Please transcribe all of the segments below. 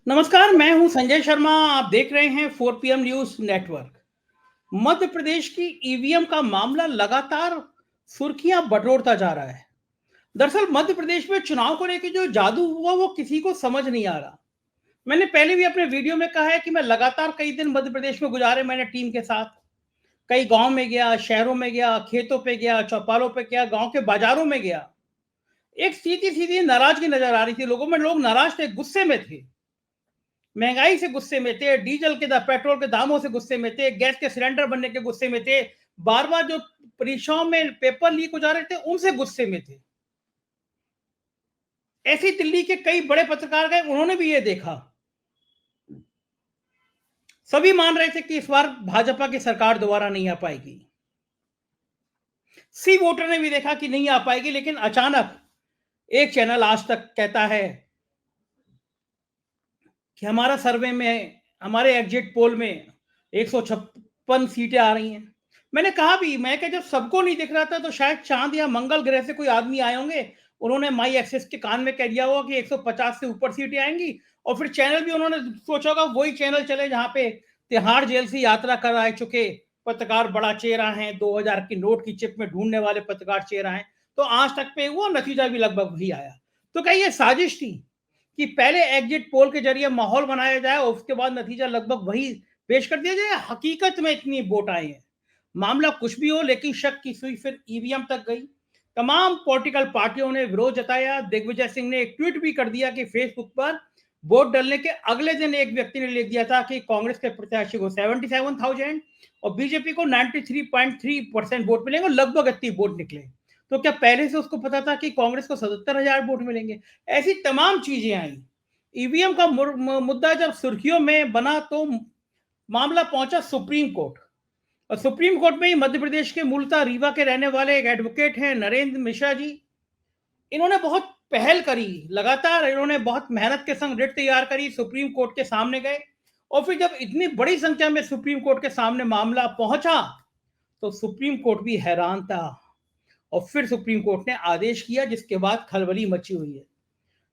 नमस्कार, मैं हूं संजय शर्मा। आप देख रहे हैं 4 PM news network. Madhya Pradesh की ईवीएम का मामला लगातार सुर्खियां बटोरता जा रहा है। दरअसल मध्य प्रदेश में चुनाव को लेकर जो जादू हुआ वो किसी को समझ नहीं आ रहा। मैंने पहले भी अपने वीडियो में कहा है कि मैं लगातार कई दिन मध्य प्रदेश में गुजारे मैंने टीम के साथ। कई गांव में गया, शहरों में गया, खेतों पे गया, चौपालों पे गया, गांव के बाजारों में गया। एक सीधी सीधी नाराजगी नजर आ रही थी लोगों में। लोग नाराज थे, गुस्से में थे। महंगाई से गुस्से में थे, डीजल के पेट्रोल के दामों से गुस्से में थे, गैस के सिलेंडर बनने के गुस्से में थे, बार बार जो परीक्षाओं में पेपर लीक हो जा रहे थे उनसे गुस्से में थे। ऐसी दिल्ली के कई बड़े पत्रकार गए, उन्होंने भी ये देखा। सभी मान रहे थे कि इस बार भाजपा की सरकार दोबारा नहीं आ पाएगी। सी वोटर ने भी देखा कि नहीं आ पाएगी, लेकिन अचानक एक चैनल आज तक कहता है कि हमारा सर्वे में, हमारे एग्जिट पोल में 156 सीटें आ रही हैं। मैंने कहा भी, मैं कि जब सबको नहीं दिख रहा था तो शायद चांद या मंगल ग्रह से कोई आदमी आए होंगे। उन्होंने माई एक्सेस के कान में कह दिया होगा कि 150 से ऊपर सीटें आएंगी, और फिर चैनल भी उन्होंने सोचा होगा वही चैनल चले जहां पे तिहाड़ जेल से यात्रा कर आ चुके पत्रकार बड़ा चेहरा हैं, 2000 की नोट की चिप में ढूंढने वाले पत्रकार चेहरा हैं। तो आज तक पे वो नतीजा भी लगभग वही आया। तो क्या ये साजिश थी कि पहले एग्जिट पोल के जरिए माहौल बनाया जाए और उसके बाद नतीजा लगभग वही पेश कर दिया जाए? हकीकत में इतनी वोट आए हैं। मामला कुछ भी हो, लेकिन शक की सुई फिर ईवीएम तक गई। तमाम पॉलिटिकल पार्टियों ने विरोध जताया। दिग्विजय सिंह ने एक ट्वीट भी कर दिया कि फेसबुक पर वोट डालने के अगले दिन एक व्यक्ति ने लिख दिया था कि कांग्रेस के प्रत्याशी को 77,000 और बीजेपी को 93.3% वोट मिलेंगे, और लगभग इतनी वोट निकले। तो क्या पहले से उसको पता था कि कांग्रेस को 77,000 वोट मिलेंगे? ऐसी तमाम चीजें आई। ईवीएम का मुद्दा जब सुर्खियों में बना तो मामला पहुंचा सुप्रीम कोर्ट। और सुप्रीम कोर्ट में ही मध्य प्रदेश के मूलतः रीवा के रहने वाले एक एडवोकेट हैं, नरेंद्र मिश्रा जी। इन्होंने बहुत पहल करी, लगातार इन्होंने बहुत मेहनत के संग रिट तैयार करी, सुप्रीम कोर्ट के सामने गए। और फिर जब इतनी बड़ी संख्या में सुप्रीम कोर्ट के सामने मामला पहुंचा तो सुप्रीम कोर्ट भी हैरान था। और फिर सुप्रीम कोर्ट ने आदेश किया, जिसके बाद खलबली मची हुई है।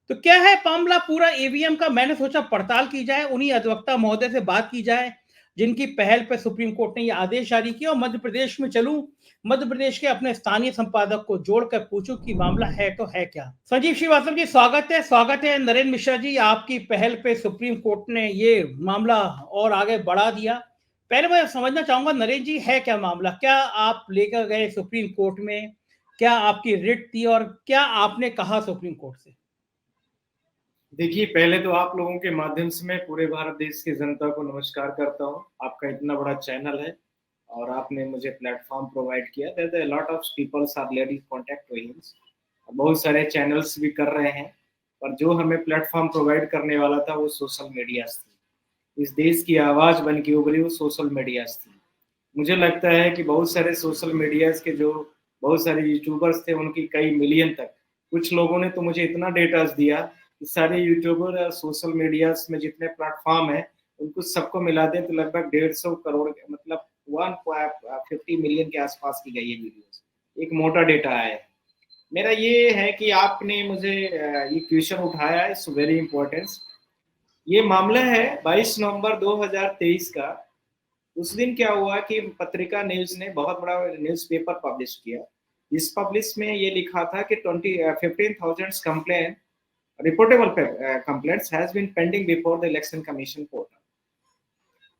तो क्या है मामला पूरा ईवीएम का? मैंने सोचा पड़ताल की जाए, उन्हीं अधिवक्ता महोदय से बात की जाए जिनकी पहल पे सुप्रीम कोर्ट ने यह आदेश जारी किया। और मध्य प्रदेश में चलूं, मध्य प्रदेश के अपने स्थानीय संपादक को जोड़कर पूछूं कि मामला है तो है क्या। संजीव श्रीवास्तव जी, स्वागत है। स्वागत है नरेंद्र मिश्रा जी, आपकी पहल पे सुप्रीम कोर्ट ने ये मामला और आगे बढ़ा दिया। पहले मैं समझना चाहूंगा नरेंद्र जी, है क्या मामला? क्या आप लेकर गए सुप्रीम कोर्ट में? क्या आपकी रिट थी और क्या आपने कहा सुप्रीम कोर्ट से? देखिए, पहले तो आप लोगों के माध्यम से मैं पूरे भारत देश की जनता को नमस्कार करता हूँ। आपका इतना बड़ा चैनल है और आपने मुझे प्लेटफॉर्म प्रोवाइड किया। There are lot of peoples are already contact with, बहुत सारे चैनल्स भी कर रहे हैं, पर जो हमें प्लेटफॉर्म प्रोवाइड करने वाला था वो सोशल मीडिया थी। इस देश की आवाज़ बन के उभरी वो सोशल मीडिया थी। मुझे लगता है कि बहुत सारे सोशल मीडियाज के जो बहुत सारे यूट्यूबर्स थे, उनकी कई मिलियन तक, कुछ लोगों ने तो मुझे इतना डेटास दिया कि सारे यूट्यूबर और सोशल मीडियाज में जितने प्लेटफॉर्म है उनको सबको मिला दें तो लगभग 150 करोड़, मतलब 150 मिलियन के आसपास की गई है वीडियोस। एक मोटा डेटा आया है। मेरा ये है कि आपने मुझे ये क्वेश्चन उठाया, इट्स वेरी इंपॉर्टेंट। ये मामला है 22 नवंबर 2023 का। उस दिन क्या हुआ कि पत्रिका न्यूज ने बहुत बड़ा न्यूज़पेपर पब्लिश किया। इस पब्लिश में ये लिखा था कि 15,000 complaint reportable complaints has been pending before the election commission portal.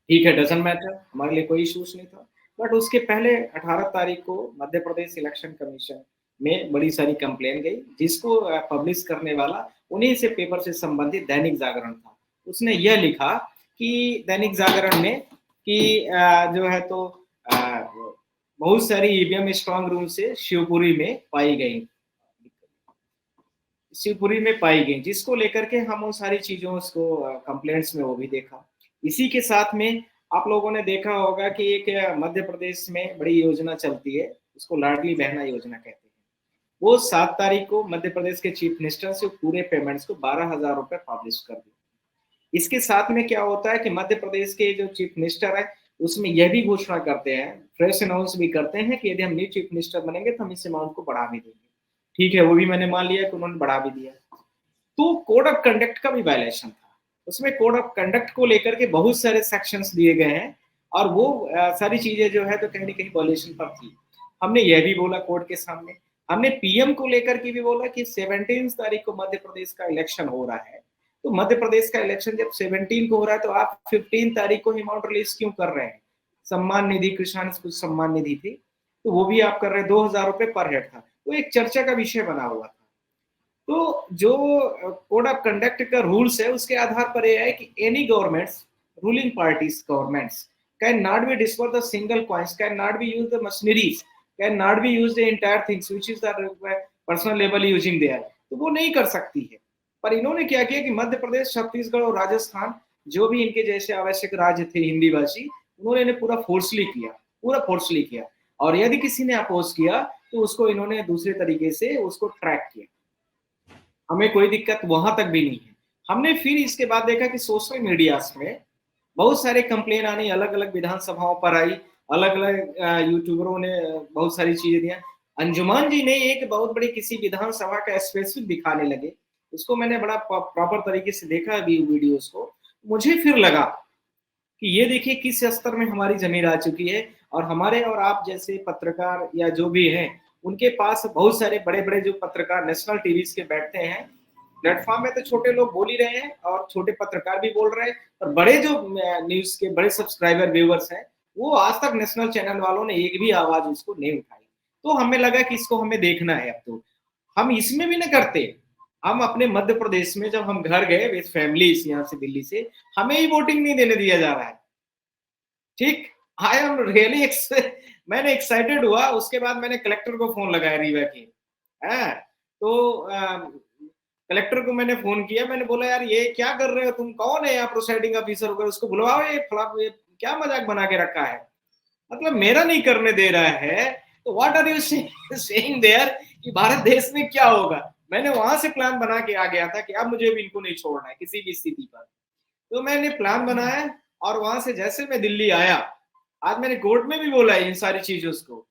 ठीक है, डजंट मैटर, हमारे लिए कोई इश्यूज नहीं था। बट उसके पहले 18 तारीख को मध्य प्रदेश इलेक्शन कमीशन में बड़ी सारी कंप्लेन गई, जिसको पब्लिश करने वाला उन्हीं से पेपर से संबंधित दैनिक जागरण था। उसने यह लिखा कि दैनिक जागरण में कि जो है तो बहुत सारी ईवीएम स्ट्रांग रूम से शिवपुरी में पाई गई, जिसको लेकर के हम उन सारी चीजों को कंप्लेंट्स में वो भी देखा। इसी के साथ में आप लोगों ने देखा होगा कि एक मध्य प्रदेश में बड़ी योजना चलती है, उसको लाडली बहना योजना कहते हैं। वो 7 तारीख को मध्य प्रदेश के चीफ मिनिस्टर से पूरे पेमेंट्स को 12,000 रुपए पब्लिश कर दिए। इसके साथ में क्या होता है कि मध्य प्रदेश के जो चीफ मिनिस्टर है उसमें यह भी घोषणा करते हैं, फ्रेश अनाउंस भी करते हैं कि यदि हम न्यू चीफ मिनिस्टर बनेंगे तो हम इस अमाउंट को बढ़ा भी देंगे। ठीक है, वो भी मैंने मान लिया कि उन्होंने बढ़ा भी दिया। तो कोड ऑफ कंडक्ट का भी वायलेशन था। उसमें कोड ऑफ कंडक्ट को लेकर के बहुत सारे सेक्शंस दिए गए हैं, और वो सारी चीजें जो है तो कहीं ना कहीं वॉल्यूशन पर थी। हमने यह भी बोला कोर्ट के सामने, हमने पीएम को लेकर के भी बोला कि 17 तारीख को मध्य प्रदेश का इलेक्शन हो रहा है, तो मध्य प्रदेश का इलेक्शन जब 17 को हो रहा है तो आप 15 तारीख को अमाउंट रिलीज क्यों कर रहे हैं? सम्मान निधि, किसान कुछ सम्मान निधि थी, तो वो भी आप कर रहे हैं, 2,000 रुपए पर हेड था, वो एक चर्चा का विषय बना हुआ था। तो जो कोड ऑफ कंडक्ट का रूल्स है उसके आधार पर यह है कि any governments, ruling parties governments can not be disperse the single coins, can not be use the machineries, can not be use the entire things which is the personal level using their, तो वो नहीं कर सकती है। पर इन्होंने क्या किया कि मध्य प्रदेश, छत्तीसगढ़ और राजस्थान, जो भी इनके जैसे आवश्यक राज्य थे हिंदी भाषी, उन्होंने इन्हें पूरा फोर्सली किया, और यदि किसी ने अपोज किया तो उसको इन्होंने दूसरे तरीके से उसको ट्रैक किया। हमें कोई दिक्कत वहां तक भी नहीं है। हमने फिर इसके बाद देखा कि सोशल मीडिया में बहुत सारे कंप्लेन आनी, अलग अलग विधानसभाओं पर आई, अलग अलग यूट्यूबरों ने बहुत सारी चीजें दिया। अंजुमान जी ने एक बहुत बड़ी किसी विधानसभा का स्पेसिफिक दिखाने लगे, उसको मैंने बड़ा प्रॉपर तरीके से देखा अभी वीडियोस को, मुझे फिर लगा कि ये देखिए किस स्तर में हमारी जमीन आ चुकी है, और हमारे और आप जैसे पत्रकार या जो भी हैं उनके पास बहुत सारे बड़े बड़े जो पत्रकार नेशनल टीवी के बैठते हैं प्लेटफॉर्म में, तो छोटे लोग बोल ही रहे हैं और छोटे पत्रकार भी बोल रहे हैं, और बड़े जो न्यूज के बड़े सब्सक्राइबर व्यूअर्स हैं वो आज तक नेशनल चैनल वालों ने एक भी आवाज उसको नहीं उठाई। तो हमें लगा कि इसको हमें देखना है। अब तो हम इसमें भी नहीं करते, हम अपने मध्य प्रदेश में जब हम घर गए विद फैमिली यहाँ से दिल्ली से, हमें ही वोटिंग नहीं देने दिया जा रहा है। ठीक, आई एम रियली मैंने एक्साइटेड हुआ। उसके बाद मैंने कलेक्टर को फोन लगाया रीवा के, तो कलेक्टर को मैंने फोन किया, मैंने बोला यार ये क्या कर रहे हो तुम, कौन है यहाँ प्रोसाइडिंग ऑफिसर होकर, उसको बुलवाओ, ये क्या मजाक बना के रखा है, मतलब मेरा नहीं करने दे रहा है, तो what are you saying there कि भारत देश में क्या होगा। मैंने वहां से प्लान बना के आ गया था कि अब मुझे भी इनको नहीं छोड़ना है किसी भी स्थिति पर, तो मैंने प्लान बनाया, और वहां से जैसे मैं दिल्ली आया, आज मैंने कोर्ट में भी बोला इन सारी चीजों को,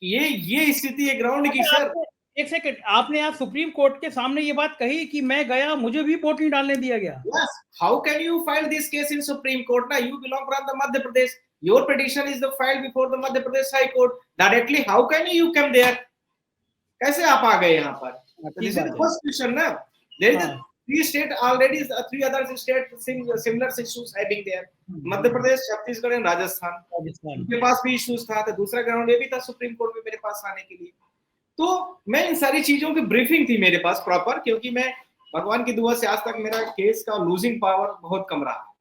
ये स्थिति है ग्राउंड की सर। एक सेकंड, आपने आज सुप्रीम कोर्ट के सामने ये बात कही कि मैं गया, मुझे भी वोट नहीं डालने दिया गया। Yes, how can you file this case in Supreme Court? Now you belong from the Madhya Pradesh. Your petition is the filed before the Madhya Pradesh High Court. Directly, how can you come there? कैसे आप आ गए यहाँ पर? This is the first question ना. There is a three state already, three other state similar issues having there. Madhya Pradesh, Chhattisgarh और राजस्थान, उनके पास भी issues था, तो दूसरा ग्राउंड ये भी था सुप्रीम कोर्ट में मेरे पास आने के लिए। तो मैं इन सारी चीजों की ब्रीफिंग थी मेरे पास प्रॉपर, क्योंकि मैं भगवान की दुआ से आज तक मेरा केस का लूजिंग पावर बहुत कम रहा।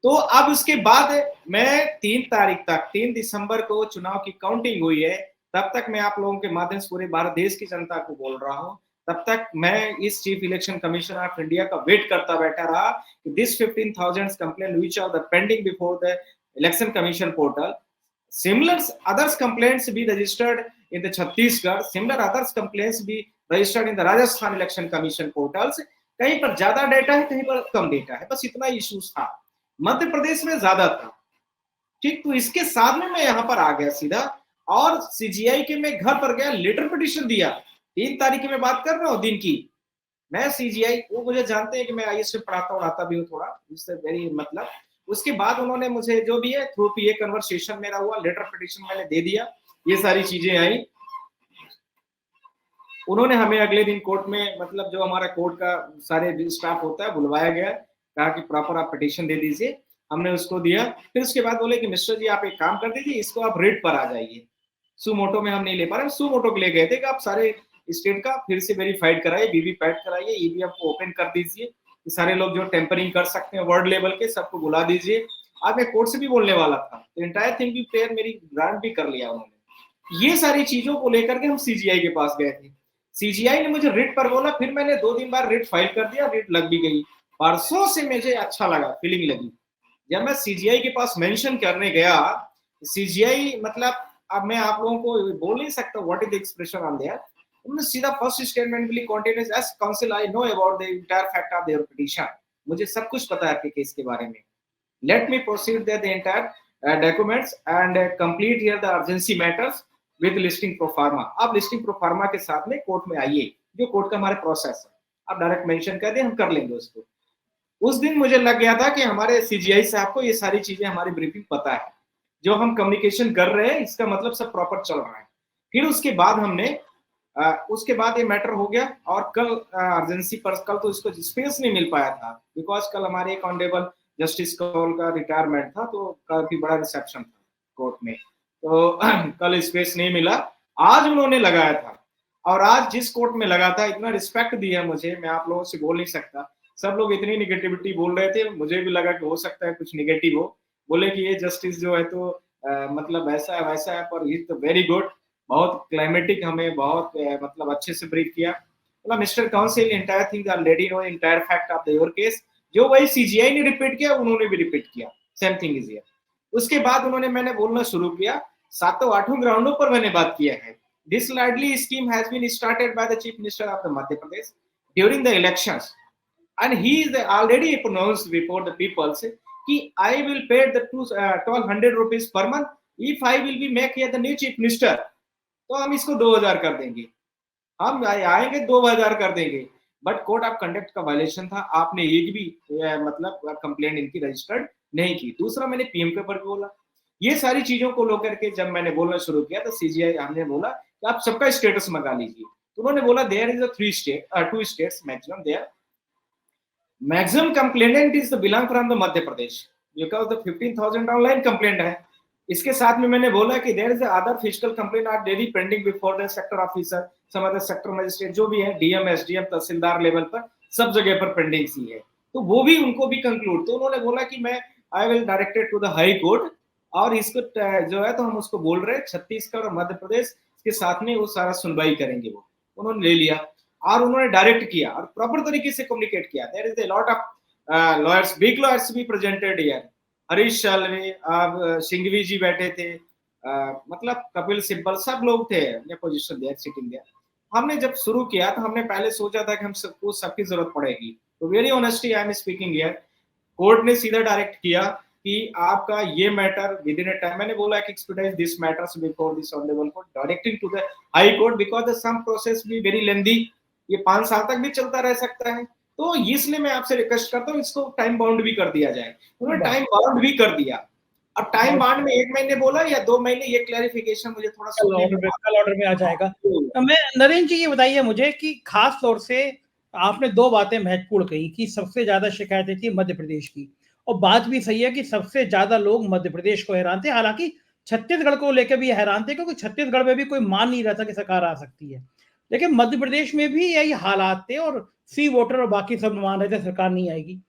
तो अब उसके बाद मैं 3 दिसंबर को चुनाव की काउंटिंग हुई है, तब तक मैं आप लोगों के माध्यम से पूरे भारत देश की जनता को बोल रहा हूं, तब तक मैं इस chief election commission of India का वेट करता बैठा रहा कि this 15,000 complaint which are the pending before the election commission portal, similar others complaints be registered in the Chhattisgarh, similar others complaints be registered in the Rajasthan election commission portals। कहीं पर ज्यादा data है, कहीं पर कम data है, बस इतना issues था। मध्य प्रदेश में ज्यादा था, ठीक, तो इसके साथ में मैं यहाँ पर आ गया सीधा, और सीजीआई के मैं घर पर गया, लेटर पिटिशन दिया। 3 तारीख की मैं बात कर रहा हूँ दिन की, मैं सीजीआई, वो मुझे जानते हैं कि मैं आईएएस में पढ़ाता उड़ाता भी हूँ थोड़ा, इससे वेरी मतलब। उसके बाद उन्होंने मुझे जो भी है थ्रू पीए कन्वर्सेशन मेरा हुआ, लेटर पिटिशन मैंने दे दिया, ये सारी चीजें आई। उन्होंने हमें अगले दिन कोर्ट में, मतलब जो हमारा कोर्ट का सारे स्टाफ होता है, बुलवाया गया, कहा कि प्रॉपर आप पिटिशन दे दीजिए, हमने उसको दिया। फिर उसके बाद बोले कि मिस्टर जी आप एक काम कर दीजिए, इसको आप रेट पर आ जाइए। सुमोटो में हम नहीं ले पा रहे, सुमोटो के लिए गए थे कि आप सारे स्टेट का फिर से वेरीफाइड कराइए, वीवीपैट कराइए, ईवीएम को ओपन कर दीजिए, सारे लोग जो टेम्परिंग कर सकते हैं वर्ल्ड लेवल के सबको बुला दीजिए। आज मैं कोर्ट से भी बोलने वाला था, तो एंटायर थिंग भी प्रेयर मेरी ग्रांट भी कर लिया उन्होंने। ये सारी चीजों को लेकर के हम सीजीआई के पास गए थे, सीजीआई ने मुझे रिट पर बोला, फिर मैंने 2 दिन बाद रिट फाइल कर दिया, रिट लग भी गई। परसों से मुझे अच्छा लगा, फीलिंग लगी। जब मैं सीजीआई के पास मेंशन करने गया, सीजीआई मतलब अब मैं आप लोगों को बोल नहीं सकता what is the expression on there, उन्होंने सीधा फर्स्ट स्टेटमेंट भी continuous as council I know about the entire fact of their petition, मुझे सब कुछ पता है आपके केस के बारे में। Let me proceed the entire documents and complete here the urgency matters with listing proforma. आप लिस्टिंग प्रोफार्मा के साथ में कोर्ट में आइए, जो कोर्ट का हमारा प्रोसेस है, आप डायरेक्ट मेंशन कर दें, हम कर लेंगे उसको। उस दिन मुझे लग गया था कि हमारे सीजीआई साहब को ये सारी चीजें हमारी ब्रीफिंग पता है, जो हम कम्युनिकेशन कर रहे हैं इसका मतलब सब प्रॉपर चल रहा है। फिर उसके बाद हमने उसके बाद ये मैटर हो गया, और कल अर्जेंसी पर कल तो इसको स्पेस नहीं मिल पाया था, बिकॉज कल हमारे एक ऑनरेबल जस्टिस कौल का रिटायरमेंट था, तो काफी बड़ा रिसेप्शन था कोर्ट में, तो कल स्पेस नहीं मिला। आज उन्होंने लगाया था, और आज जिस कोर्ट में लगा था, इतना रिस्पेक्ट दिया मुझे, मैं आप लोगों से बोल नहीं सकता। सब लोग इतनी निगेटिविटी बोल रहे थे, मुझे भी लगा कि हो सकता है कुछ निगेटिव हो, बोले कि ये जस्टिस जो है तो मतलब ऐसा है वैसा है, पर इज तो वेरी गुड, बहुत क्लाइमेटिक, हमें बहुत मतलब अच्छे से ब्रीफ किया। मतलब mister council, entire thing already know, entire fact of your case, जो वही सीजीआई ने रिपीट किया उन्होंने भी रिपीट किया, सेम थिंग इज हियर। उसके बाद उन्होंने मैंने बोलना शुरू किया, सातों आठों ग्राउंडों पर मैंने बात किया है। This Ladli scheme has been started by the chief minister of the Madhya Pradesh during the elections, and he is already pronounced before the people कि I will pay the 1200 rupees per month if I will be make here the new chief minister, तो हम इसको 2000 कर देंगे, हम आएंगे 2000 कर देंगे। बट कोड ऑफ कंडक्ट का वायलेशन था, आपने एक भी मतलब कंप्लेंट इनकी रजिस्टर्ड नहीं की। दूसरा, मैंने पीएम के ऊपर बोला, ये सारी चीजों को लेकर के जब मैंने बोलना शुरू किया तो सीजीआई हमने बोला कि आप सबका स्टेटस मंगा लीजिए, तो उन्होंने बोला there is a 2 states maximum there, maximum complainant is the belong from the Madhya Pradesh, because the 15,000 online complaint है। इसके साथ में मैंने बोला कि there is other physical complaint are daily pending before the sector officer, some other sector magistrate, जो भी है डीएम एसडीएम तहसीलदार लेवल पर सब जगह पर पेंडिंग सी है, तो वो भी उनको भी कंक्लूड। तो उन्होंने बोला कि मैं I will directed to the high court, और इसको जो है तो हम उसको बोल रहे हैं छत्तीसगढ़ और मध्य प्रदेश के साथ में वो सारा सुनवाई करेंगे, वो उन्होंने ले लिया और उन्होंने डायरेक्ट किया और प्रॉपर तरीके से कम्युनिकेट किया। There is a lot of lawyers, big lawyers भी प्रेजेंटेड हियर, हरीश साल्वे, सिंघवी जी बैठे थे, मतलब कपिल सिब्बल, सब लोग थे अपने पोजीशन देयर, सिटिंग देयर। हमने जब शुरू किया तो हमने पहले सोचा था कि हम सबको सबकी जरूरत पड़ेगी, तो very honestly I am speaking here, court ने सीधा डायरेक्ट किया कि आपका ये matter within a time, मैंने बोला कि expertise this matters before this honourable court directing to the high court, because the some process भी वेरी लेंदी, ये 5 साल तक भी चलता रह सकता है, तो इसलिए मैं आपसे रिक्वेस्ट करता हूँ इसको टाइम बाउंड भी कर दिया जाए। उन्होंने टाइम बाउंड भी कर दिया। अब टाइम बाउंड में 1 महीने बोला या 2 महीने, ये क्लैरिफिकेशन मुझे थोड़ा कल ऑर्डर में आ जाएगा। तो मैं नरेंद्र जी ये बताइए मुझे कि खास तौर से आपने 2 बातें महत्वपूर्ण कही कि सबसे ज्यादा शिकायतें थी मध्य प्रदेश की, और बात भी सही है कि सबसे ज्यादा लोग मध्य प्रदेश को हैरान थे, हालांकि छत्तीसगढ़ को लेकर भी हैरान थे, क्योंकि छत्तीसगढ़ में भी कोई मान नहीं रहा था कि सरकार आ सकती है, लेकिन मध्य प्रदेश में भी यही हालात थे और सी वोटर और बाकी सब मान रहे थे सरकार नहीं आएगी।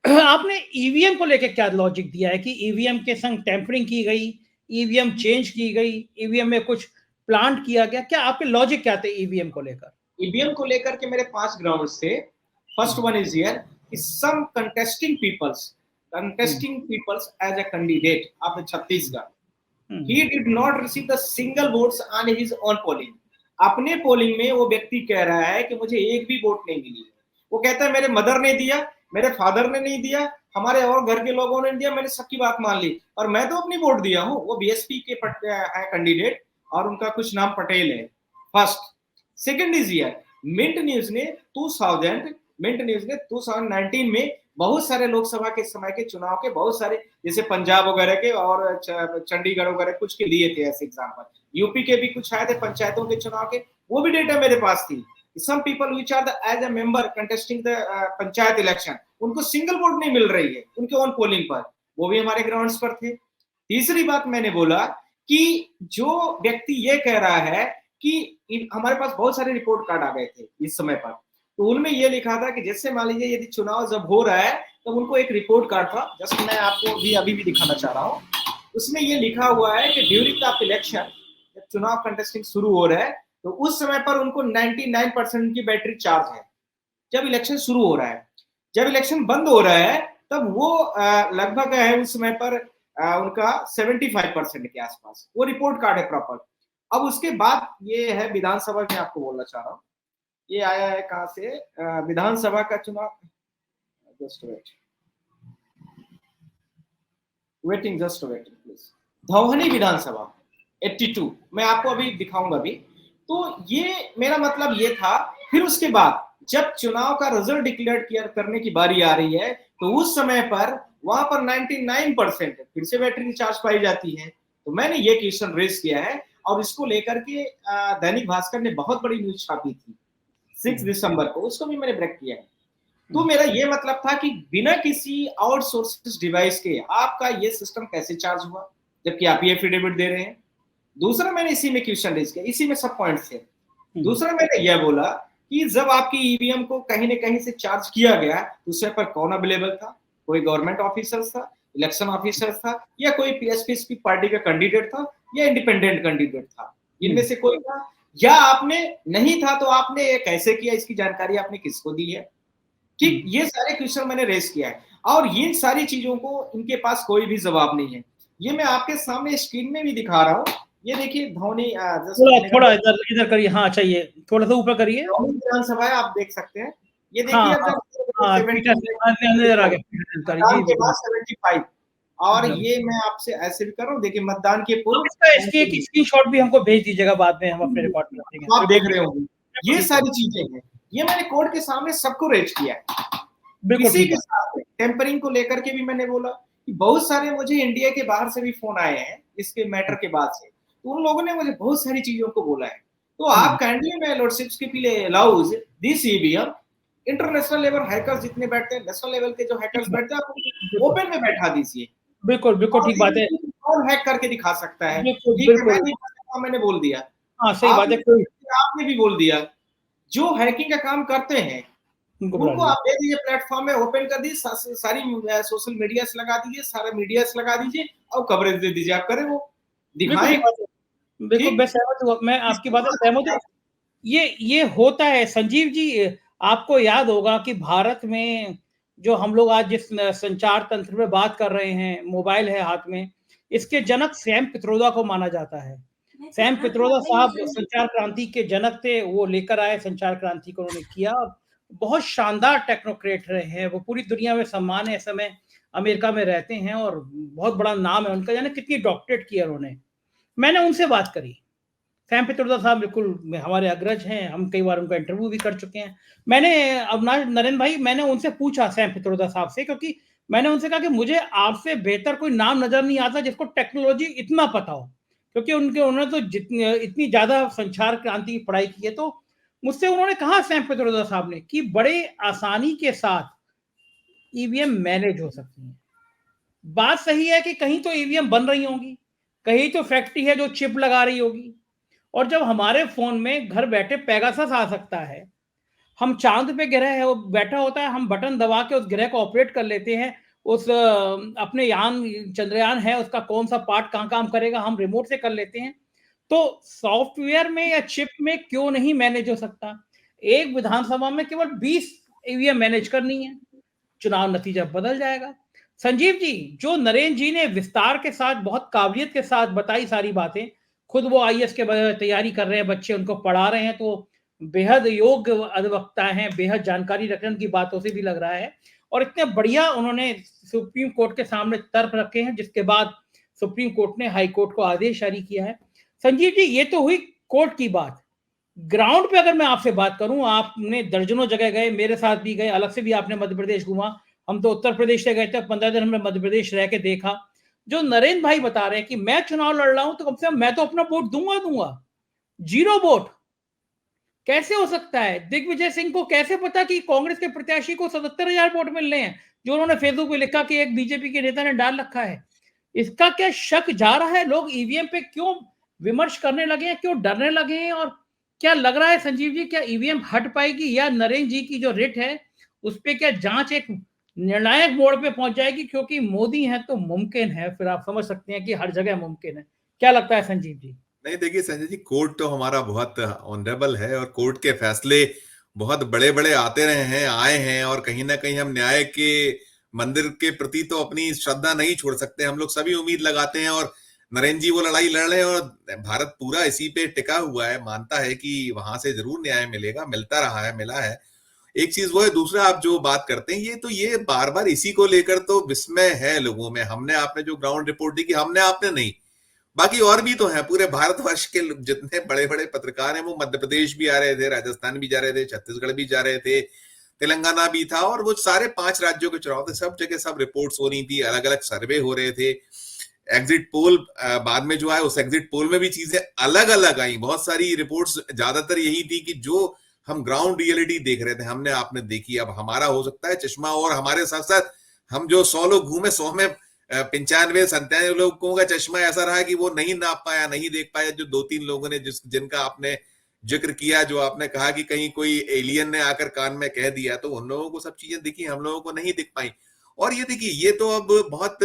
आपने ईवीएम को लेकर क्या लॉजिक दिया है कि ईवीएम के संग टेम्परिंग की गई, ईवीएम चेंज की गई, ईवीएम में कुछ प्लांट किया गया, क्या आपके लॉजिक क्या थे ईवीएम को लेकर? ईवीएम को लेकर के मेरे 5 ग्राउंड्स थे। फर्स्ट वन इज हियर कि some contesting peoples as a candidate of the Chhattisgarh, he did not receive the single votes on his own polling। अपने पोलिंग में वो व्यक्ति कह रहा है कि मुझे एक भी वोट नहीं मिली। वो कहता है मेरे मदर ने दिया, मेरे फादर ने नहीं दिया, हमारे और घर के लोगों ने दिया, मैंने सबकी बात मान ली और मैं तो अपनी वोट दिया हूँ। वो बीएसपी के है कैंडिडेट और उनका कुछ नाम पटेल है। First. Second is here, mint news ने 2019 में बहुत सारे लोकसभा के समय के चुनाव के बहुत सारे, जैसे पंजाब वगैरह के और चंडीगढ़ वगैरह कुछ के लिए थे ऐसे एग्जाम्पल, यूपी के भी कुछ आए थे पंचायतों के चुनाव के, वो भी डेटा मेरे पास थी। Some people which are the as a member contesting the panchayat election, उनको सिंगल वोट नहीं मिल रही है उनके ऑन पोलिंग पर, वो भी हमारे ग्राउंड्स पर थे। तीसरी बात मैंने बोला कि जो व्यक्ति ये कह रहा है कि हमारे पास बहुत सारे रिपोर्ट कार्ड आ गए थे इस समय पर, तो उनमें ये लिखा था कि जैसे मान लीजिए यदि चुनाव जब हो रहा है तब तो उनको एक रिपोर्ट कार्ड था, जस्ट मैं आपको भी अभी भी दिखाना चाह रहा हूँ। उसमें ये लिखा हुआ है कि ड्यूरिंग द इलेक्शन, जब चुनाव कंटेस्टिंग शुरू हो रहा है तो उस समय पर उनको 99% की बैटरी चार्ज है जब इलेक्शन शुरू हो रहा है। जब इलेक्शन बंद हो रहा है तब वो लगभग है उस समय पर उनका 75% के आसपास, वो रिपोर्ट कार्ड है प्रॉपर। अब उसके बाद ये है विधानसभा में, आपको बोलना चाह रहा हूँ, ये आया है कहां से, विधानसभा का चुनाव, जस्ट वेटिंग प्लीज, धौहनी विधानसभा 82, मैं आपको अभी दिखाऊंगा अभी। तो ये मेरा मतलब ये था। फिर उसके बाद जब चुनाव का रिजल्ट डिक्लेयर करने की बारी आ रही है तो उस समय पर वहां पर 99% फिर से बैटरी चार्ज पाई जाती है। तो मैंने ये क्वेश्चन रेज किया है और इसको लेकर के दैनिक भास्कर ने बहुत बड़ी न्यूज छापी थी 6 दिसंबर को, उसको भी मैंने ब्रेक किया है। तो मेरा ये मतलब था कि बिना किसी आउटसोर्स डिवाइस के आपका ये सिस्टम कैसे चार्ज हुआ, जबकि आप ये एफिडेविट दे रहे हैं। दूसरा मैंने इसी में क्वेश्चन रेज किया, इसी में सब पॉइंट्स थे। दूसरा मैंने यह बोला कि जब आपकी ईवीएम को कहीं ना कहीं से चार्ज किया गया तो उस पर कौन अवेलेबल था? कोई गवर्नमेंट ऑफिसर था, इलेक्शन ऑफिसर था, या कोई पीएसपी पार्टी का कैंडिडेट था, या इंडिपेंडेंट कैंडिडेट था? इनमें से कोई था? या आपने नहीं था तो आपने ये कैसे किया, इसकी जानकारी आपने किसको दी है? ठीक, ये सारे क्वेश्चन मैंने रेज किया है और ये सारी चीजों को इनके पास कोई भी जवाब नहीं है। ये मैं आपके सामने स्क्रीन में भी दिखा रहा हूँ। ये देखिए धोनी थोड़ा इधर इधर करिए, हाँ चाहिए, थोड़ा सा ऊपर करिए। विधानसभा आप देख सकते हैं, ये देखिए हाँ, अब हाँ, नजर आ गया मतदान के बाद 75 और एकदम। ये मैं आपसे ऐसे भी कर रहा हूँ, देखिए मतदान के पूर्व इसकी एक स्क्रीनशॉट भी हमको भेज दीजिएगा, बाद में हम अपने रिकॉर्ड में रखेंगे। आप देख रहे होंगे ये सारी चीजें हैं। ये मैंने कोर्ट के सामने सबको रेज किया है। इसी के साथ टेम्परिंग को लेकर के भी मैंने बोला कि बहुत सारे मुझे इंडिया के बाहर से भी फोन आए हैं इसके मैटर के बाद से, तो उन लोगों ने मुझे बहुत सारी चीजों को बोला है। तो आप काइंडली मैं लॉर्डशिप्स के लिए allows this EVM international level hackers जितने बैठते हैं, नेशनल लेवल के जो हैकर्स बैठते हैं, आप ओपन में बैठा दीजिए। बिल्कुल बिल्कुल ठीक बात है। कौन हैक करके दिखा सकता है? मैंने बोल दिया, हाँ सही बात है, आपने भी बोल दिया। जो हैकिंग का काम करते हैं उनको आप दे दीजिए, प्लेटफॉर्म में ओपन कर दीजिए, सारी सोशल मीडिया लगा दीजिए, सारे मीडिया लगा दीजिए और कवरेज दे दीजिए। आप करें वो दिखाएं। बिल्कुल मैं सहमत हूँ, मैं आपकी बात से सहमत हूँ। ये होता है संजीव जी। आपको याद होगा कि भारत में जो हम लोग आज जिस संचार तंत्र में बात कर रहे हैं, मोबाइल है हाथ में, इसके जनक सैम पित्रोदा को माना जाता है। सैम पित्रोदा साहब संचार क्रांति के जनक थे, वो लेकर आए संचार क्रांति को, उन्होंने किया। बहुत शानदार टेक्नोक्रेट रहे हैं वो, पूरी दुनिया में सम्मान है। इस समय अमेरिका में रहते हैं और बहुत बड़ा नाम है उनका, जाने कितनी डॉक्टरेट किया उन्होंने। मैंने उनसे बात करी, सैम पित्रोदा साहब बिल्कुल हमारे अग्रज हैं, हम कई बार उनका इंटरव्यू भी कर चुके हैं। मैंने अविनाश नरेंद्र भाई, मैंने उनसे पूछा सैम पित्रोदा साहब से, क्योंकि मैंने उनसे कहा कि मुझे आपसे बेहतर कोई नाम नजर नहीं आता जिसको टेक्नोलॉजी इतना पता हो, क्योंकि उन्होंने तो इतनी ज्यादा संचार क्रांति की पढ़ाई की है। तो मुझसे उन्होंने कहा सैम पित्रोदा साहब ने कि बड़े आसानी के साथ ईवीएम मैनेज हो सकती है। बात सही है कि कहीं तो ईवीएम बन रही होंगी, कहीं तो फैक्ट्री है जो चिप लगा रही होगी, और जब हमारे फोन में घर बैठे पेगासस आ सकता है, हम चांद पे ग्रह है वो बैठा होता है, हम बटन दबा के उस ग्रह को ऑपरेट कर लेते हैं। उस अपने यान चंद्रयान है उसका कौन सा पार्ट कहाँ काम करेगा हम रिमोट से कर लेते हैं। तो सॉफ्टवेयर में या चिप में क्यों नहीं मैनेज हो सकता? एक विधानसभा में केवल 20 ईवीएम मैनेज करनी है, चुनाव नतीजा बदल जाएगा। संजीव जी, जो नरेंद्र जी ने विस्तार के साथ, बहुत काबिलियत के साथ बताई सारी बातें, खुद वो आईएएस के तैयारी कर रहे हैं, बच्चे उनको पढ़ा रहे हैं, तो बेहद योग्य अधिवक्ता हैं, बेहद जानकारी रखने, उनकी बातों से भी लग रहा है। और इतने बढ़िया उन्होंने सुप्रीम कोर्ट के सामने तर्क रखे हैं, जिसके बाद सुप्रीम कोर्ट ने हाई कोर्ट को आदेश जारी किया है। संजीव जी, ये तो हुई कोर्ट की बात। ग्राउंड पे अगर मैं आपसे बात करूं, आपने दर्जनों जगह गए, मेरे साथ भी गए, अलग से भी आपने मध्य प्रदेश घूमा, हम तो उत्तर प्रदेश से गए थे, 15 दिन हमने मध्य प्रदेश रह के देखा। जो नरेंद्र भाई बता रहे हैं कि मैं चुनाव लड़ रहा हूं तो कम से कम मैं तो अपना वोट दूंगा, जीरो वोट कैसे हो सकता है? दिग्विजय सिंह को कैसे पता कि कांग्रेस के प्रत्याशी को 77,000 वोट मिल रहे हैं, जो उन्होंने फेसबुक पे लिखा कि एक बीजेपी के नेता ने डाल रखा है? इसका क्या शक जा रहा है? लोग ईवीएम पे क्यों विमर्श करने लगे हैं, क्यों डरने लगे हैं? और क्या लग रहा है संजीव जी, क्या ईवीएम हट पाएगी, या नरेंद्र जी की जो रिट है उस पर क्या जांच एक निर्णायक मोड़ पे पहुंच जाएगी? क्योंकि मोदी है तो मुमकिन है, फिर आप समझ सकते हैं कि हर जगह मुमकिन है। क्या लगता है संजीव जी? नहीं, देखिए संजय जी, कोर्ट तो हमारा बहुत ऑनरेबल है और कोर्ट के फैसले बहुत बड़े बड़े आते रहे हैं, आए हैं, और कहीं ना कहीं हम न्याय के मंदिर के प्रति तो अपनी श्रद्धा नहीं छोड़ सकते। हम लोग सभी उम्मीद लगाते हैं और नरेंद्र जी वो लड़ाई लड़ रहे हैं और भारत पूरा इसी पे टिका हुआ है, मानता है कि वहां से जरूर न्याय मिलेगा, मिलता रहा है, मिला है। एक चीज वो है। दूसरा, आप जो बात करते हैं ये बार बार इसी को लेकर तो विस्मय है लोगों में। हमने आपने जो ग्राउंड रिपोर्ट दी कि हमने आपने नहीं, बाकी और भी तो है, पूरे भारतवर्ष के जितने बड़े बड़े पत्रकार हैं वो मध्य प्रदेश भी आ रहे थे, राजस्थान भी जा रहे थे, छत्तीसगढ़ भी जा रहे थे, तेलंगाना भी था, और वो सारे 5 राज्यों के चुनाव थे, सब जगह सब रिपोर्ट्स हो रही थी, अलग अलग सर्वे हो रहे थे। एग्जिट पोल बाद में जो आया, उस एग्जिट पोल में भी चीजें अलग अलग आई, बहुत सारी रिपोर्ट्स ज्यादातर यही थी कि जो हम ग्राउंड रियलिटी देख रहे थे हमने आपने देखी। अब हमारा हो सकता है चश्मा, और हमारे साथ साथ हम जो 100 लोग घूमे, 100 में 95-97 लोगों का चश्मा ऐसा रहा कि वो नहीं नाप पाया, नहीं देख पाया। जो 2-3 लोगों ने जिनका आपने जिक्र किया, जो आपने कहा कि कहीं कोई एलियन ने आकर कान में कह दिया, तो उन लोगों को सब चीजें दिखी, हम लोगों को नहीं दिख पाई। और ये देखिए, ये तो अब बहुत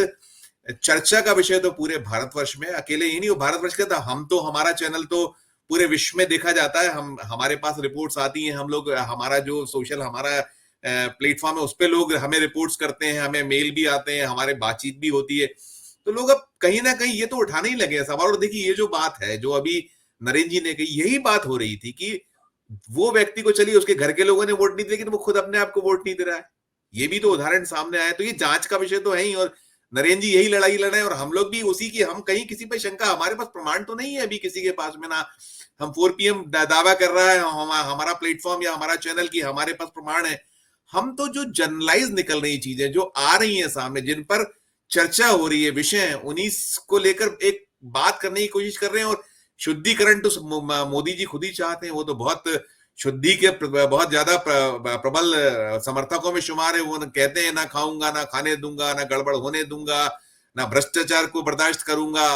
चर्चा का विषय तो पूरे भारतवर्ष में, अकेले ही नहीं, वो भारतवर्ष का था, हम तो, हमारा चैनल तो पूरे विश्व में देखा जाता है। हमारे पास रिपोर्ट्स आती हैं, हम लोग, हमारा जो सोशल हमारा प्लेटफॉर्म है, उस पे लोग हमें रिपोर्ट्स करते हैं, हमें मेल भी आते हैं, हमारे बातचीत भी होती है। तो लोग अब कहीं ना कहीं ये तो उठाने ही लगे हैं सवाल। और देखिए, ये जो बात है, जो अभी नरेंद्र जी ने कही, यही बात हो रही थी कि वो व्यक्ति को, चलिए उसके घर के लोगों ने वोट नहीं दिया, लेकिन वो खुद अपने आप को वोट नहीं दे रहा है। ये भी तो उदाहरण सामने आया। तो ये जांच का विषय तो है ही, और नरेंद्र जी यही लड़ाई लड़े, और हम लोग भी उसी की, हम कहीं किसी पे शंका, हमारे पास प्रमाण तो नहीं है अभी किसी के पास में, ना हम 4 PM दावा कर रहा है हमारा प्लेटफॉर्म या हमारा चैनल की हमारे पास प्रमाण है। हम तो जो जनरलाइज निकल रही चीजें जो आ रही हैं सामने, जिन पर चर्चा हो रही है, विषय है, उन्हीं को लेकर एक बात करने की कोशिश कर रहे हैं। और शुद्धिकरण तो मोदी जी खुद ही चाहते हैं, वो तो बहुत शुद्धि के बहुत ज्यादा प्रबल समर्थकों में शुमार है। वो कहते हैं, ना खाऊंगा, ना खाने दूंगा, ना गड़बड़ होने दूंगा, ना भ्रष्टाचार को बर्दाश्त करूंगा।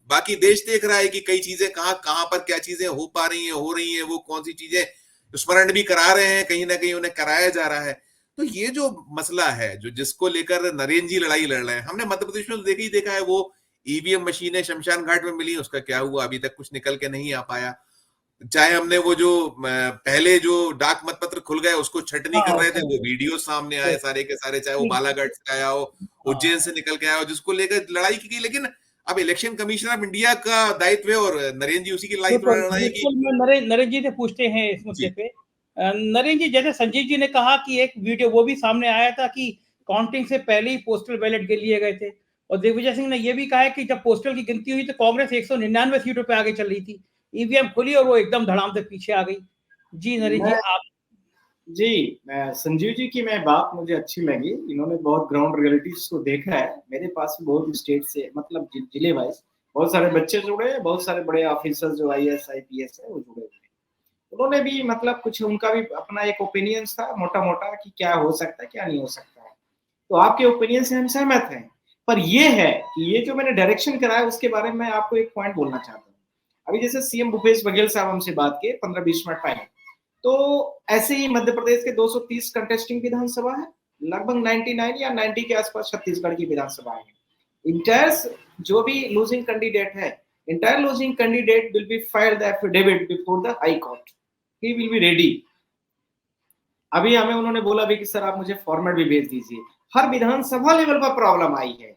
बाकी देश देख रहा है कि कई चीजें कहां कहां पर क्या चीजें हो पा रही हैं, हो रही हैं, वो कौन सी चीजें स्मरण भी करा रहे हैं, कहीं ना कहीं उन्हें कराया जा रहा है। तो ये जो मसला है, जो जिसको लेकर नरेंद्र जी लड़ाई लड़ रहे हैं, हमने मध्य प्रदेश में देखा ही देखा है। वो ईवीएम मशीनें शमशान घाट में मिली, उसका क्या हुआ, अभी तक कुछ निकल के नहीं आ पाया। चाहे हमने वो जो पहले जो डाक मतपत्र खुल गए, उसको छटनी कर रहे थे, वो वीडियो सामने आए सारे के सारे, चाहे वो बालाघाट से आया हो, उज्जैन से निकल के आया हो, जिसको लेकर लड़ाई की गई। लेकिन अब इलेक्शन कमीशन ऑफ इंडिया का दायित्व है, और नरेंद्र जी उसी की लड़ाई लड़ रहे हैं कि नरेंद्र जी से पूछते हैं इस मुद्दे पे। नरेंद्र जी, जैसे संजीव जी ने कहा कि एक वीडियो वो भी सामने आया था कि काउंटिंग से पहले ही पोस्टल बैलेट के लिए गए थे, और दिग्विजय सिंह ने यह भी कहा है कि जब पोस्टल की गिनती हुई तो कांग्रेस 199 सीटों पे आगे चल रही थी, ईवीएम खुली और वो एकदम धड़ाम से पीछे आ गई। जी नरेंद्र जी, आप। जी, संजीव जी की मैं बात मुझे अच्छी लगी। इन्होंने बहुत ग्राउंड रियलिटीज को देखा है। मेरे पास बहुत स्टेट से, मतलब जिले वाइज बहुत सारे बच्चे जुड़े हैं, बहुत सारे बड़े ऑफिसर जो IAS IPS है वो जुड़े हुए हैं। उन्होंने भी, मतलब कुछ उनका भी अपना एक ओपिनियन था मोटा मोटा कि क्या हो सकता है क्या नहीं हो सकता है। तो आपके ओपिनियन से हम सहमत हैं, पर ये है कि ये जो मैंने डायरेक्शन कराया उसके बारे में आपको एक पॉइंट बोलना चाहता हूँ। अभी जैसे CM भूपेश बघेल साहब हमसे बात किए 15-20 मिनट पहले, तो ऐसे ही मध्य प्रदेश के 230 कंटेस्टिंग विधानसभा है, लगभग 99 या 90 के आसपास छत्तीसगढ़ की विधानसभा है। इंटायर जो भी लूजिंग कैंडिडेट है, entire losing candidate will be file the affidavit before the high court, he will be ready. अभी हमें उन्होंने बोला भी कि सर आप मुझे फॉर्मेट भी भेज दीजिए। हर विधानसभा लेवल पर प्रॉब्लम आई है,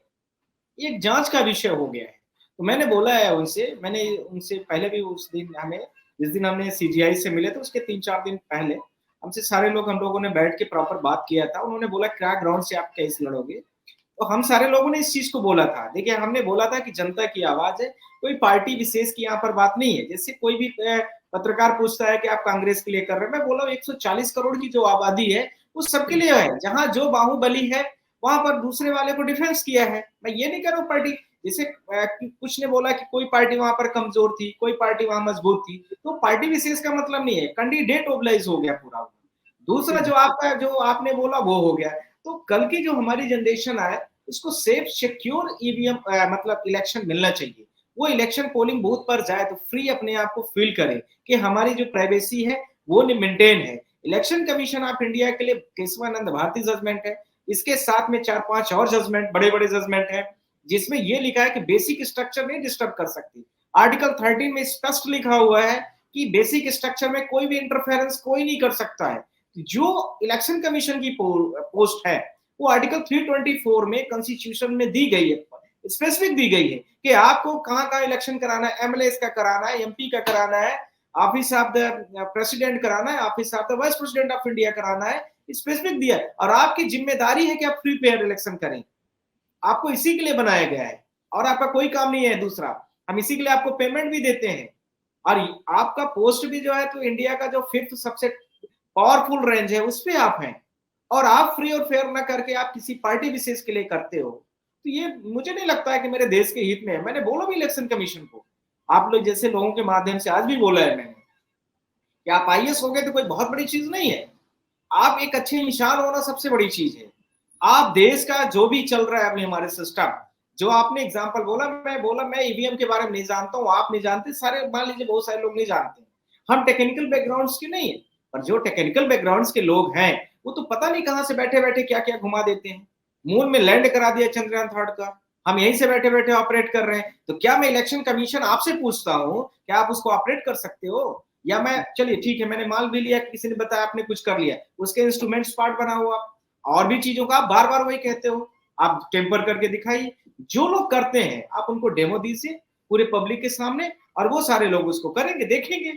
एक जांच का विषय हो गया है। तो मैंने बोला है उनसे, मैंने उनसे पहले भी उस दिन हमें, जिस दिन हमने CGI से मिले थे उसके 3-4 दिन पहले हमसे सारे लोग, हम लोगों ने बैठ के प्रॉपर बात किया था। उन्होंने बोला क्या ग्राउंड से आप कैसे लड़ोगे, तो हम सारे लोगों ने इस चीज को बोला था। देखिए, हमने बोला था कि जनता की आवाज है, कोई पार्टी विशेष की यहाँ पर बात नहीं है। जैसे कोई भी पत्रकार पूछता है कि आप कांग्रेस के लिए कर रहे हैं, मैं बोला 140 करोड़ की जो आबादी है वो सबके लिए है। जहां जो बाहुबली है वहां पर दूसरे वाले को डिफेंस किया है। मैं ये नहीं कह रहा हूँ पार्टी, जैसे कुछ ने बोला कि कोई पार्टी वहां पर कमजोर थी, कोई पार्टी वहां मजबूत थी, तो पार्टी विशेष का मतलब नहीं है। कैंडिडेट ओबलाइज हो गया पूरा। दूसरा जो आपका, जो आपने बोला वो हो गया। तो कल की जो हमारी जनरेशन आए उसको सेफ सिक्योर ईवीएम मतलब इलेक्शन मिलना चाहिए। वो इलेक्शन पोलिंग बूथ पर जाए तो फ्री अपने आप को फील करे कि हमारी जो प्राइवेसी है वो मेंटेन है। इलेक्शन कमीशन ऑफ इंडिया के लिए केशवानंद भारती जजमेंट है, इसके साथ में 4-5 और जजमेंट, बड़े बड़े जजमेंट है, जिसमें ये लिखा है कि बेसिक स्ट्रक्चर नहीं डिस्टर्ब कर सकती। आर्टिकल 13 में स्पष्ट लिखा हुआ है कि बेसिक स्ट्रक्चर में कोई भी इंटरफेरेंस कोई नहीं कर सकता है। जो इलेक्शन कमीशन की पोस्ट है वो आर्टिकल 324 में कॉन्स्टिट्यूशन में दी गई है, स्पेसिफिक दी गई है कि आपको कहां कहां इलेक्शन कराना है, MLS का कराना है, MP का कराना है, ऑफिस ऑफ द प्रेसिडेंट कराना है, office of the vice president of India कराना है, स्पेसिफिक दिया है। और आपकी जिम्मेदारी है कि आप फ्री फेयर इलेक्शन करें। आपको इसी के लिए बनाया गया है और आपका कोई काम नहीं है दूसरा। हम इसी के लिए आपको पेमेंट भी देते हैं। और आपका पोस्ट भी जो है तो इंडिया का जो 5th सबसे पावरफुल रेंज है उस पे आप हैं। और आप फ्री और फेयर ना करके आप किसी पार्टी विशेष के लिए करते हो, तो ये मुझे नहीं लगता है कि मेरे देश के हित में है। मैंने बोला भी इलेक्शन कमीशन को, आप लोग जैसे लोगों के माध्यम से आज भी बोला है मैंने कि आप आईएएस हो गए तो कोई बहुत बड़ी चीज नहीं है, आप एक अच्छे इंसान होना सबसे बड़ी चीज है। आप देश का जो भी चल रहा है अभी हमारे सिस्टम, जो आपने एग्जांपल बोला मैं ईवीएम के बारे में नहीं जानता हूँ, आप नहीं जानते, सारे मान लीजिए बहुत सारे लोग नहीं जानते, हम टेक्निकल बैकग्राउंड्स के नहीं है, पर जो टेक्निकल बैकग्राउंड्स के लोग हैं वो तो पता नहीं कहां से बैठे बैठे क्या क्या घुमा देते हैं। मून में लैंड करा दिया चंद्रयान 3 का, हम यहीं से बैठे बैठे ऑपरेट कर रहे हैं। तो क्या मैं इलेक्शन कमीशन आपसे पूछता हूँ क्या आप उसको ऑपरेट कर सकते हो? या मैं चलिए ठीक है मैंने माल भी लिया, किसी ने बताया आपने कुछ कर लिया, उसके इंस्ट्रूमेंट्स पार्ट बना हुआ और भी चीजों का आप बार बार वही कहते हो, आप टेम्पर करके दिखाइए। जो लोग करते हैं आप उनको डेमो दीजिए पूरे पब्लिक के सामने, और वो सारे लोग उसको करेंगे, देखेंगे।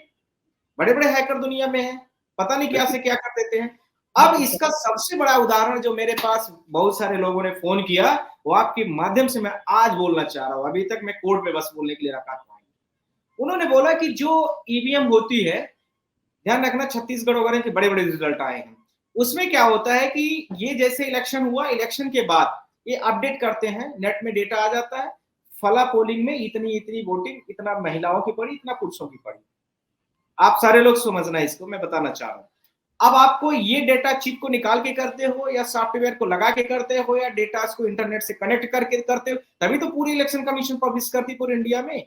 बड़े बड़े हैकर दुनिया में है, पता नहीं क्या से क्या कर देते हैं। अब इसका सबसे बड़ा उदाहरण जो मेरे पास बहुत सारे लोगों ने फोन किया, वो आपके माध्यम से मैं आज बोलना चाह रहा हूं। अभी तक मैं कोर्ट में बस बोलने के लिए रखा था। उन्होंने बोला कि जो ईवीएम होती है, ध्यान रखना छत्तीसगढ़ वगैरह के बड़े बड़े रिजल्ट आए हैं, उसमें क्या होता है कि ये जैसे इलेक्शन हुआ, इलेक्शन के बाद ये अपडेट करते हैं, नेट में डेटा आ जाता है, फला पोलिंग में इतनी इतनी वोटिंग, इतना महिलाओं की पड़ी, इतना पुरुषों की पड़ी। आप सारे लोग समझना इसको, मैं बताना चाह रहा हूं। अब आपको ये डेटा चिप को निकाल के करते हो या सॉफ्टवेयर को लगा के करते हो या डेटा को इंटरनेट से कनेक्ट करके करते हो, तभी तो पूरी इलेक्शन कमीशन पब्लिश करती पूरे इंडिया में,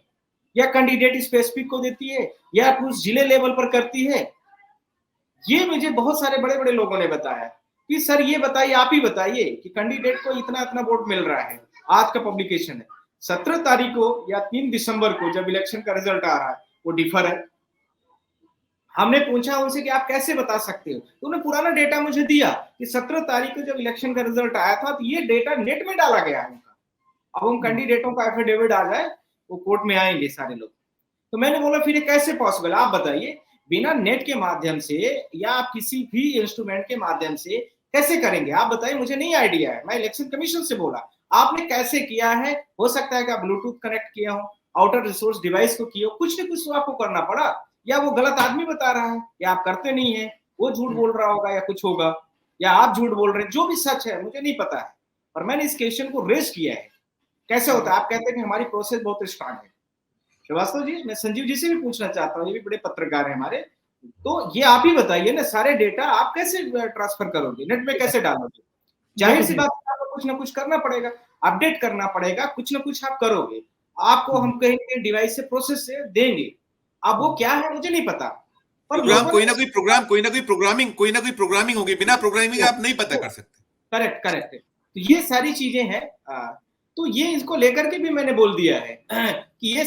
या कैंडिडेट स्पेसिफिक को देती है या कुछ जिले लेवल पर करती है। ये मुझे बहुत सारे बड़े बड़े लोगों ने बताया कि सर ये बताइए, आप ही बताइए कि कैंडिडेट को इतना इतना वोट मिल रहा है। आज का पब्लिकेशन है 17 तारीख को या 3 दिसंबर को जब इलेक्शन का रिजल्ट आ रहा है, वो डिफर है। हमने पूछा उनसे कि आप कैसे बता सकते हो, तो उन्होंने पुराना डेटा मुझे दिया कि 17 तारीख को जब इलेक्शन का रिजल्ट आया था तो ये डेटा नेट में डाला गया है उनका। अब उन कैंडिडेटों का एफिडेविट आ जाए, वो कोर्ट में आएंगे सारे लोग। तो मैंने बोला फिर ये कैसे पॉसिबल, आप बताइए, बिना नेट के माध्यम से या आप किसी भी इंस्ट्रूमेंट के माध्यम से कैसे करेंगे? आप बताइए, मुझे नहीं आइडिया है। मैं इलेक्शन कमीशन से बोला, आपने कैसे किया है? हो सकता है कि आप ब्लूटूथ कनेक्ट किया हो, आउटर रिसोर्स डिवाइस को किया हो, कुछ न कुछ तो आपको करना पड़ा, या वो गलत आदमी बता रहा है, या आप करते नहीं है, वो झूठ बोल रहा होगा या कुछ होगा, या आप झूठ बोल रहे हैं, जो भी सच है मुझे नहीं पता है। और मैंने इस क्वेश्चन को रेज किया है। कैसे होता है? आप कहते हैं कि हमारी प्रोसेस बहुत स्ट्रांग है। श्रीवास्तव जी, मैं संजीव जी से भी पूछना चाहता हूँ, ये भी बड़े पत्रकार हैं हमारे, तो ये आप ही बताइए ना, सारे डेटा आप कैसे ट्रांसफर करोगे, नेट में कैसे डालोगे? जाहिर सी बात है आपको कुछ ना कुछ करना पड़ेगा, अपडेट करना पड़ेगा, कुछ ना कुछ आप करोगे। आपको हम कहेंगे डिवाइस से, प्रोसेस से देंगे, अब वो क्या है मुझे नहीं पता, पर प्रोग्राम कोई ना कोई प्रोग्रामिंग होगी, बिना प्रोग्रामिंग आप नहीं पता कर सकते। करेक्ट। तो ये सारी चीजें हैं, तो ये इसको लेकर के भी मैंने बोल दिया है कि ये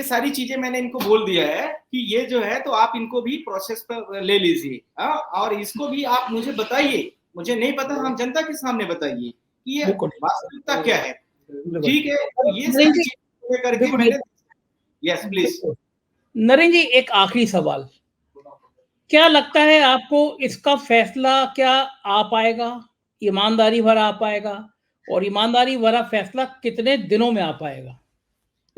सारी चीजें मैंने इनको बोल दिया है कि ये जो है तो आप इनको भी प्रोसेस पर ले लीजिए, और इसको भी आप मुझे बताइए, मुझे नहीं पता, हम जनता के सामने बताइए कि ये वास्तविकता क्या है। ठीक है, तो ये सारी चीजें लेकर के मैंने, यस प्लीज। नरेंद्र जी, एक आखिरी सवाल, क्या लगता है आपको इसका फैसला क्या आ पाएगा, ईमानदारी भरा आ पाएगा, और ईमानदारी भरा फैसला कितने दिनों में आ पाएगा?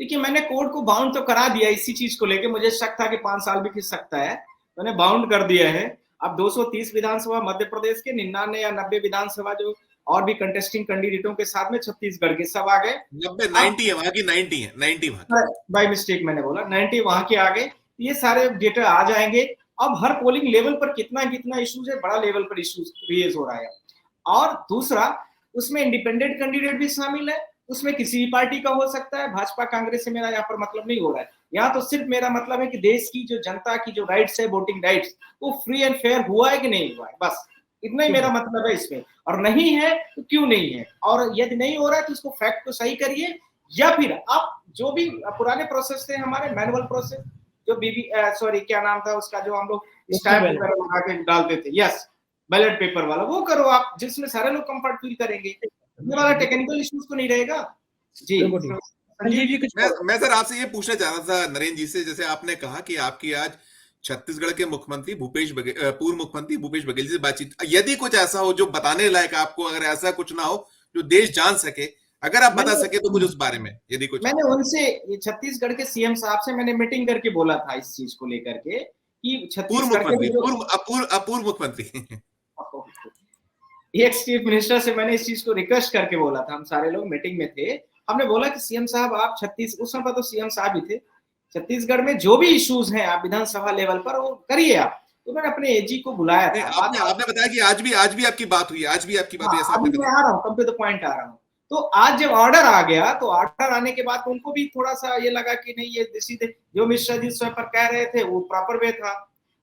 देखिए, मैंने कोर्ट को बाउंड तो करा दिया इसी चीज को लेके, मुझे शक था कि 5 साल भी खिंच सकता है, मैंने बाउंड कर दिया है। अब 230 विधानसभा मध्य प्रदेश के, 99 या 90 विधानसभा जो और भी कंटेस्टिंग कैंडिडेटों के साथ में छत्तीसगढ़ के सब आ गए। 90 है वहां की, 90 है, 90 वहां की। बाय मिस्टेक मैंने बोला 90 वहां के आ गए, ये सारे डेटा आ जाएंगे। अब हर पोलिंग लेवल पर कितना कितना इश्यूज है, बड़ा लेवल पर इश्यूज क्रिएट हो रहा है। और दूसरा, उसमें इंडिपेंडेंट कैंडिडेट भी शामिल है, उसमें किसी भी पार्टी का हो सकता है, भाजपा कांग्रेस से मेरा यहाँ पर मतलब नहीं हो रहा है। यहाँ तो सिर्फ मेरा मतलब है कि देश की जो जनता की जो राइट्स है, वोटिंग राइट्स, वो फ्री एंड फेयर हुआ है कि नहीं हुआ है, बस इतना ही मेरा मतलब है इसमें। और नहीं है तो क्यों नहीं है, और यदि नहीं हो रहा है तो उसको फैक्ट को सही करिए, या फिर आप जो भी पुराने प्रोसेस थे हमारे, मैनुअल प्रोसेस, जो क्या नाम था उसका, जो हम लोग स्टैम्प वगैरह लगा के डालते थे, यस बैलेट पेपर वाला, वो करो आप, जिसमें सारे लोग कंफर्ट फील करेंगे, ये वाला टेक्निकल इश्यूज तो नहीं रहेगा। जी संजीव जी, मैं सर आपसे ये पूछना चाह रहा था नरेंद्र जी से, जैसे आपने कहा कि आपकी आज छत्तीसगढ़ के मुख्यमंत्री पूर्व मुख्यमंत्री भूपेश बघेल जी से बातचीत, यदि कुछ ऐसा हो जो बताने लायक आपको, अगर ऐसा कुछ ना हो जो देश जान सके, अगर आप बता सके तो कुछ उस बारे में, यदि कुछ। मैंने उनसे, ये छत्तीसगढ़ के सीएम साहब से मैंने मीटिंग करके बोला था इस चीज को लेकर के कि पूर्व छत्तीसगढ़ के मुख्यमंत्री, अपूर्व मुख्यमंत्री। एक्स चीफ मिनिस्टर से मैंने इस चीज को रिक्वेस्ट करके बोला था, हम सारे लोग मीटिंग में थे, हमने बोला कि सीएम साहब आप उस समय तो सीएम साहब ही थे, छत्तीसगढ़ में जो भी इश्यूज हैं आप विधानसभा लेवल पर वो करिए आप। तो मैंने अपने एजी को बुलाया था। आपने बताया कि आज भी आपकी बात हुई, आज भी आपकी बात हुई, ऐसा आपने बताया। मैं आ रहा हूँ, कम टू द पॉइंट आ रहा हूँ। तो आज जब ऑर्डर आ गया, तो ऑर्डर आने के बाद उनको भी थोड़ा सा ये लगा कि नहीं, ये सीधे जो मिश्रा जी स्वयं पर कह रहे थे वो प्रॉपर वे था।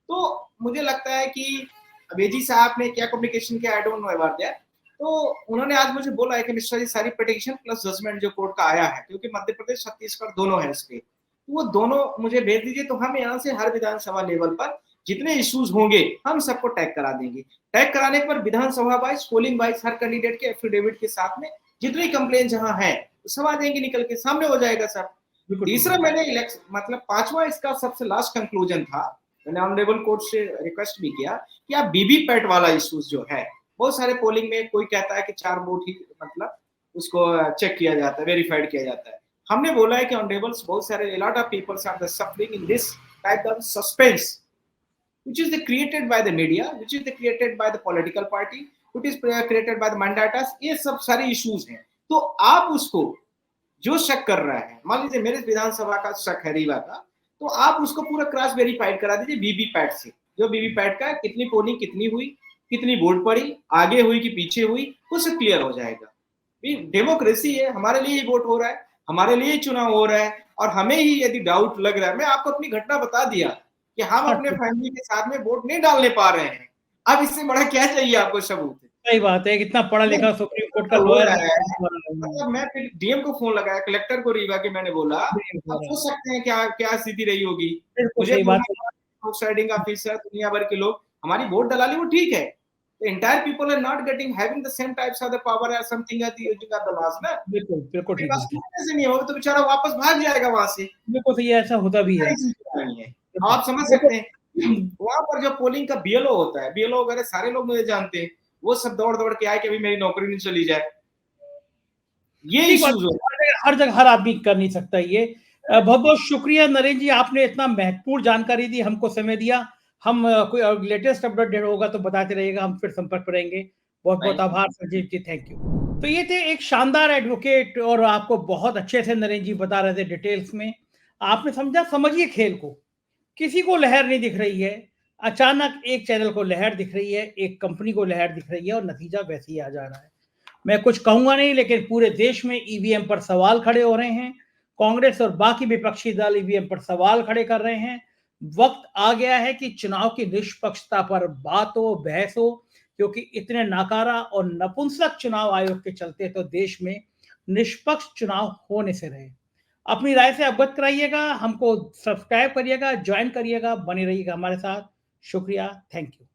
तो मुझे लगता है कि अबेजी साहब ने क्या कम्युनिकेशन किया, I don't know about that. तो उन्होंने आज मुझे बोला है कि मिश्रा जी सारी पिटीशन प्लस जजमेंट जो कोर्ट का आया है, क्योंकि मध्य प्रदेश छत्तीसगढ़ दोनों है इसके, तो वो दोनों मुझे भेज दीजिए। तो हम यहाँ से हर विधानसभा लेवल पर जितने इश्यूज होंगे हम सबको टैग करा देंगे। टैग कराने पर विधानसभा वाइज, पोलिंग वाइज हर कैंडिडेट के एफिडेविट के साथ में जितनी कंप्लेन जहां है सब आ जाएंगे, निकल के सामने हो जाएगा सब। तीसरा मैंने मतलब पांचवा इसका सबसे लास्ट कंक्लूजन था, मैंने ऑनरेबल कोर्ट से रिक्वेस्ट भी किया कि आप वीवीपैट वाला इश्यूज जो है, बहुत सारे पोलिंग में कोई कहता है कि 4 वोट ही मतलब उसको चेक किया जाता है, वेरीफाइड किया जाता है। हमने बोला है कि ऑनरेबल्स बहुत सारे lot of peoples are suffering in this type of suspense which is created by the media, which is created by the political party, which is created by the mandatas। ये सब सारे इश्यूज हैं। तो आप उसको जो शक कर रहा है, मान लीजिए मेरे विधानसभा का शक है रीवा का, तो आप उसको पूरा क्रॉस वेरीफाइड करा दीजिए वीवीपैट से, जो वीवीपैट का कितनी पोलिंग कितनी हुई, कितनी वोट पड़ी, आगे हुई कि पीछे हुई, वो सब क्लियर हो जाएगा। डेमोक्रेसी है, हमारे लिए ही वोट हो रहा है, हमारे लिए ही चुनाव हो रहा है, और हमें ही यदि डाउट लग रहा है, मैं आपको अपनी घटना बता दिया कि हम अपने फैमिली के साथ में वोट नहीं डालने पा रहे हैं। अब इससे बड़ा क्या चाहिए आपको सबूत? सही बात है, कितना पढ़ा लिखा सुप्रीम कोर्ट का लॉयर है। मतलब मैं फिर डीएम को फोन लगाया, कलेक्टर को रीवा के, मैंने बोला आप सोच सकते हैं क्या क्या स्थिति रही होगी। मुझे साइडिंग ऑफिसर, दुनिया भर के लोग हमारी वोट डला ली, वो ठीक है, the entire people are not having the same types of the power or something at the using of the laws ना। बिल्कुल ठीक है, नहीं होगा तो बेचारा वापस भाग जाएगा वहां से। बिल्कुल सही, ऐसा होता भी है। आप समझ सकते हैं वहां पर जो पोलिंग का बीएलओ होता है, बीएलओ वगैरह सारे लोग मुझे जानते हैं, वो सब दौड़ दौड़ के आए कि अभी मेरी नौकरी नहीं चली जाए। ये इश्यूज हर जगह हर आदमी कर नहीं सकता ये। बहुत बहुत शुक्रिया नरेंद्र जी, आपने इतना महत्वपूर्ण जानकारी दी, हमको समय दिया। हम कोई लेटेस्ट अपडेट होगा तो बताते रहिएगा, हम फिर संपर्क करेंगे। बहुत बहुत आभार संजीव जी, थैंक यू। तो ये थे एक शानदार एडवोकेट, और आपको बहुत अच्छे से नरेंद्र जी बता रहे थे डिटेल्स में। आपने समझा, समझिए खेल को। किसी को लहर नहीं दिख रही है, अचानक एक चैनल को लहर दिख रही है, एक कंपनी को लहर दिख रही है, और नतीजा वैसे ही आ जा रहा है। मैं कुछ कहूंगा नहीं, लेकिन पूरे देश में ईवीएम पर सवाल खड़े हो रहे हैं। कांग्रेस और बाकी विपक्षी दल ईवीएम पर सवाल खड़े कर रहे हैं। वक्त आ गया है कि चुनाव की निष्पक्षता पर बात हो, बहस हो, क्योंकि इतने नाकारा और नपुंसक चुनाव आयोग के चलते तो देश में निष्पक्ष चुनाव होने से रहे। अपनी राय से अवगत कराइएगा, हमको सब्सक्राइब करिएगा, ज्वाइन करिएगा, बने रहिएगा हमारे साथ। शुक्रिया, थैंक यू।